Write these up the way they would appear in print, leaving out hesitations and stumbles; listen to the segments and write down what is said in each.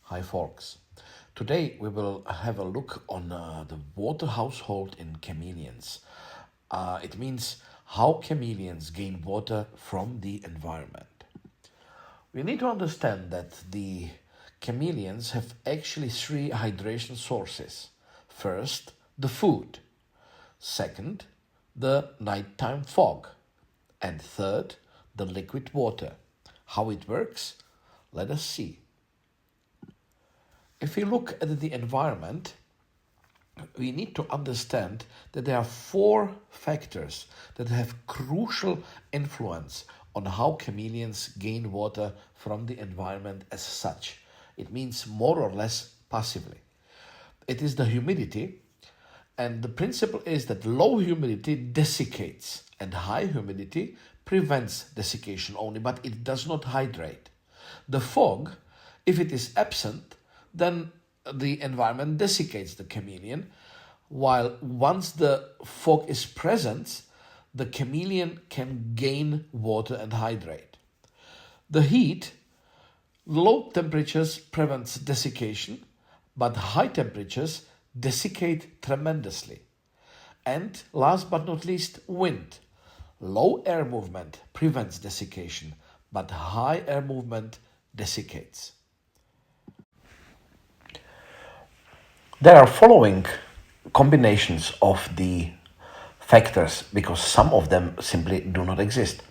Hi, folks. Today we will have a look on the water household in chameleons. It means how chameleons gain water from the environment. We need to understand that the chameleons have actually three hydration sources. First, the food. Second, the nighttime fog. And third, the liquid water. How it works? Let us see. If we look at the environment, we need to understand that there are four factors that have crucial influence on how chameleons gain water from the environment as such. It means more or less passively. It is the humidity, and the principle is that low humidity desiccates and high humidity prevents desiccation only, but it does not hydrate. The fog, if it is absent, then the environment desiccates the chameleon, while once the fog is present, the chameleon can gain water and hydrate. The heat, low temperatures prevents desiccation, but high temperatures desiccate tremendously. And last but not least, wind. Low air movement prevents desiccation, but high air movement desiccates. There are following combinations of the factors because some of them simply do not exist.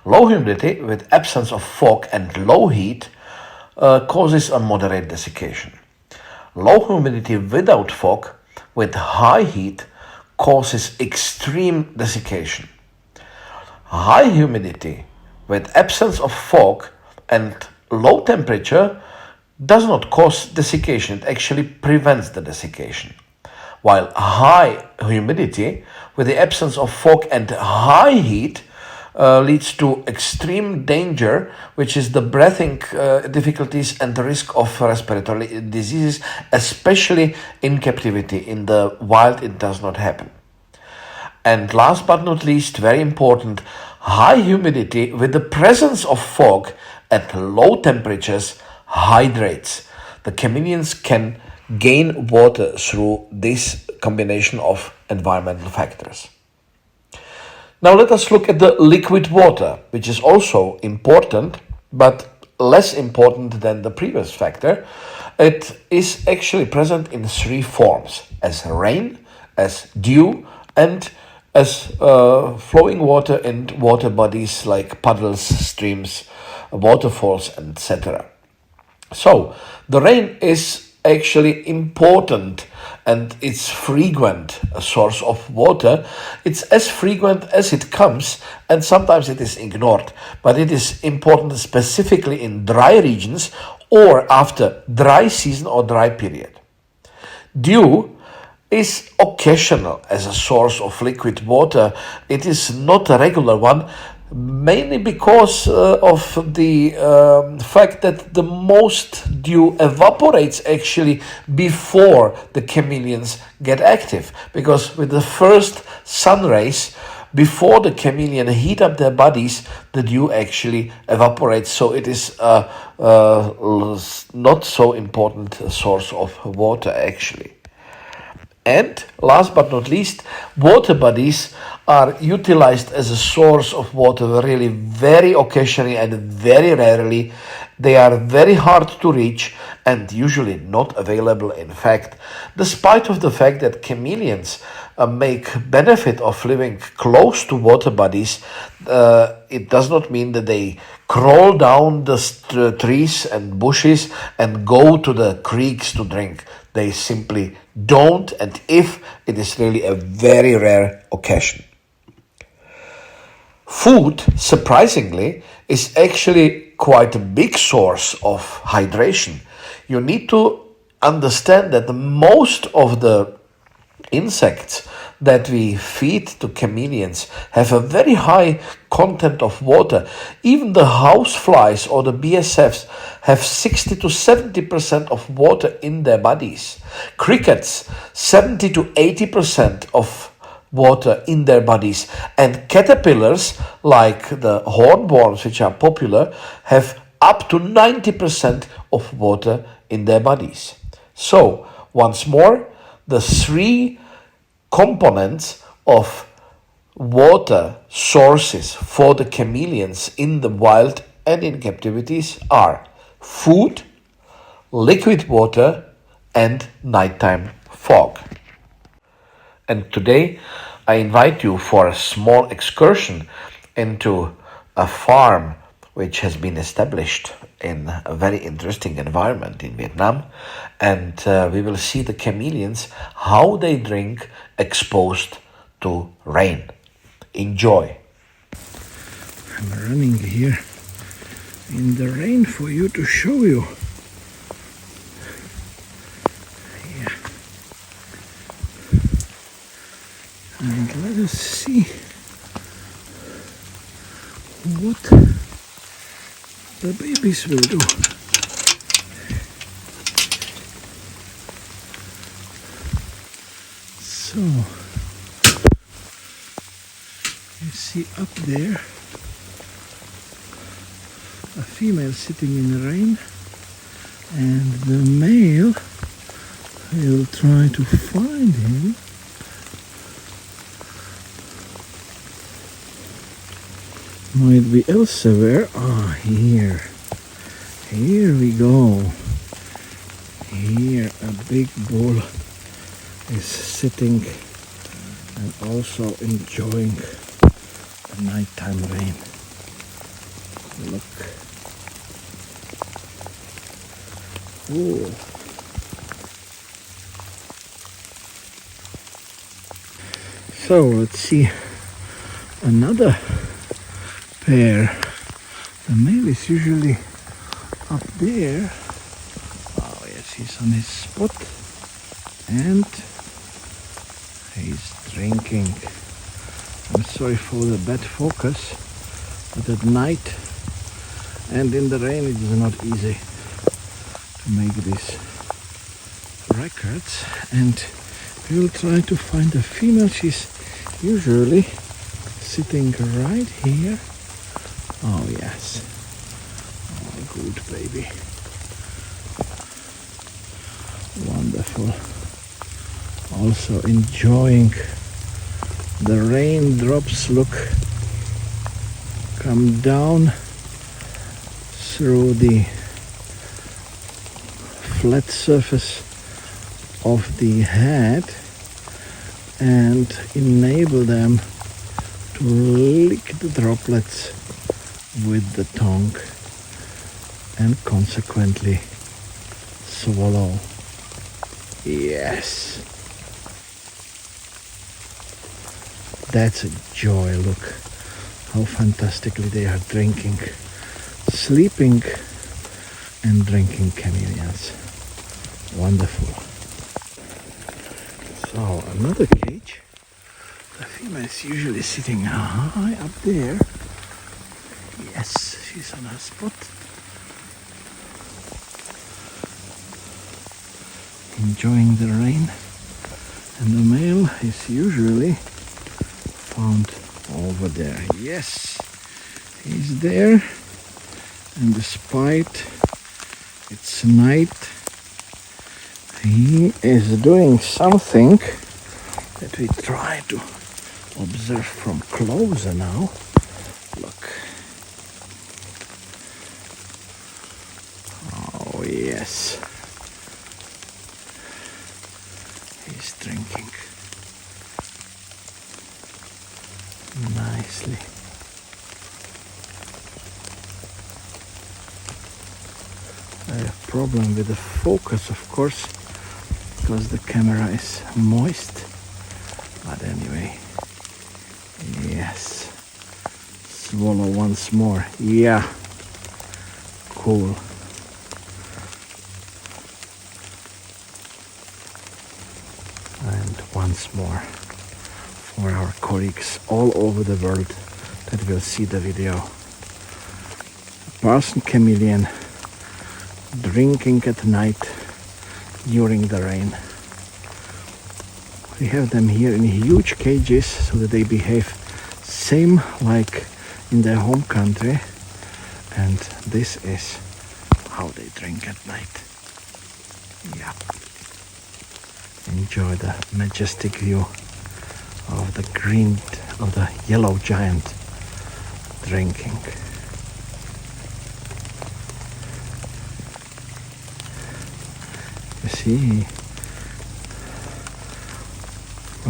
Low humidity with absence of fog and low heat causes a moderate desiccation. Low humidity without fog with high heat causes extreme desiccation. High humidity with absence of fog and low temperature does not cause desiccation, it actually prevents the desiccation. While high humidity with the absence of fog and high heat leads to extreme danger, which is the breathing difficulties and the risk of respiratory diseases, especially in captivity. In the wild, it does not happen. And last but not least, very important, high humidity with the presence of fog at low temperatures hydrates. The chameleons can gain water through this combination of environmental factors. Now let us look at the liquid water, which is also important, but less important than the previous factor. It is actually present in three forms: as rain, as dew, and as flowing water in water bodies like puddles, streams, waterfalls, etc. So the rain is actually important and it's frequent a source of water. It's as frequent as it comes and sometimes it is ignored, but it is important specifically in dry regions or after dry season or dry period. Dew is occasional as a source of liquid water. It is not a regular one, mainly because of the fact that the most dew evaporates actually before the chameleons get active. Because with the first sun rays, before the chameleon heat up their bodies, the dew actually evaporates. So it is not so important source of water actually. And last but not least, water bodies are utilized as a source of water really very occasionally and very rarely. They are very hard to reach and usually not available. In fact, despite of the fact that chameleons make benefit of living close to water bodies, it does not mean that they crawl down the trees and bushes and go to the creeks to drink. They simply don't, and if it is really a very rare occasion. Food, surprisingly, is actually quite a big source of hydration. You need to understand that most of the insects that we feed to chameleons have a very high content of water. Even the houseflies or the BSFs have 60 to 70% of water in their bodies. Crickets, 70 to 80% of water in their bodies. And caterpillars, like the hornworms, which are popular, have up to 90% of water in their bodies. So, once more, the three components of water sources for the chameleons in the wild and in captivities are food, liquid water, and nighttime fog. And today I invite you for a small excursion into a farm which has been established in a very interesting environment in Vietnam. And we will see the chameleons, how they drink exposed to rain. Enjoy. I'm running here in the rain for you to show you. Yeah. And let us see what the babies will do. So, you see up there a female sitting in the rain, and the male will try to find him. Might be elsewhere. Ah, here. Here we go. Here a big bull is sitting and also enjoying the nighttime rain. Look. Ooh. So let's see another pair. The male is usually up there. Oh yes, he's on his spot and he's drinking. I'm sorry for the bad focus, but at night and in the rain it is not easy to make these records. And we will try to find the female. She's usually sitting right here. Oh yes. Oh, good baby. Wonderful. Also enjoying the raindrops. Look, come down through the flat surface of the head and enable them to lick the droplets with the tongue and consequently swallow. Yes, that's a joy. Look how fantastically they are drinking, sleeping and drinking chameleons. Wonderful. So another cage. The female is usually sitting high up there. Yes, she's on her spot. Enjoying the rain. And the male is usually found over there. Yes, he's there. And despite it's night, he is doing something that we try to observe from closer now. Look. Oh yes. He's drinking nicely. I have a problem with the focus, of course, because the camera is moist. But anyway, yes. Swallow once more. Yeah. Cool. And once more for our colleagues all over the world that will see the video. A parson chameleon drinking at night during the rain. We have them here in huge cages so that they behave same like in their home country, And this is how they drink at night. Yeah. Enjoy the majestic view of the yellow giant drinking. You see, he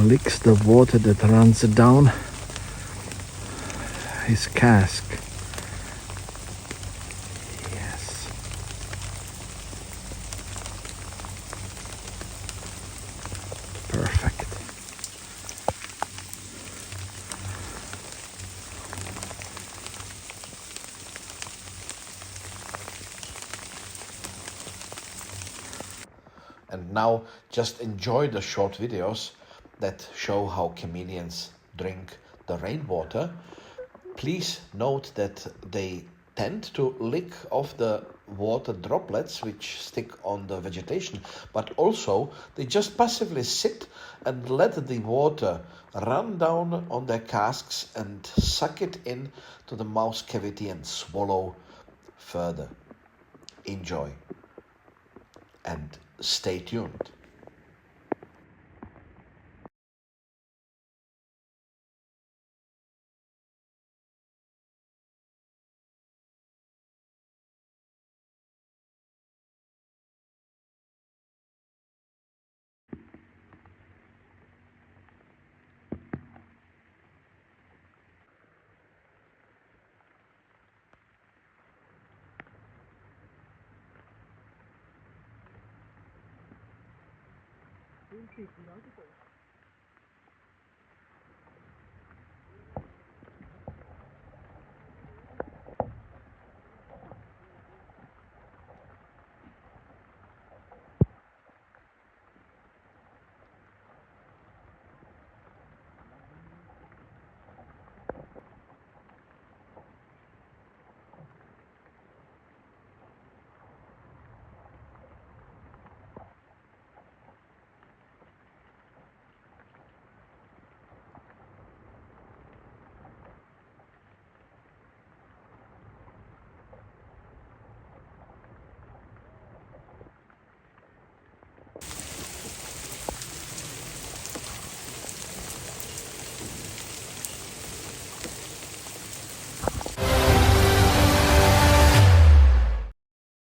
licks the water that runs down his cask. Yes. Perfect. And now just enjoy the short videos that show how chameleons drink the rainwater. Please note that they tend to lick off the water droplets which stick on the vegetation, but also they just passively sit and let the water run down on their casks and suck it in to the mouth cavity and swallow further. Enjoy and stay tuned. Beautiful.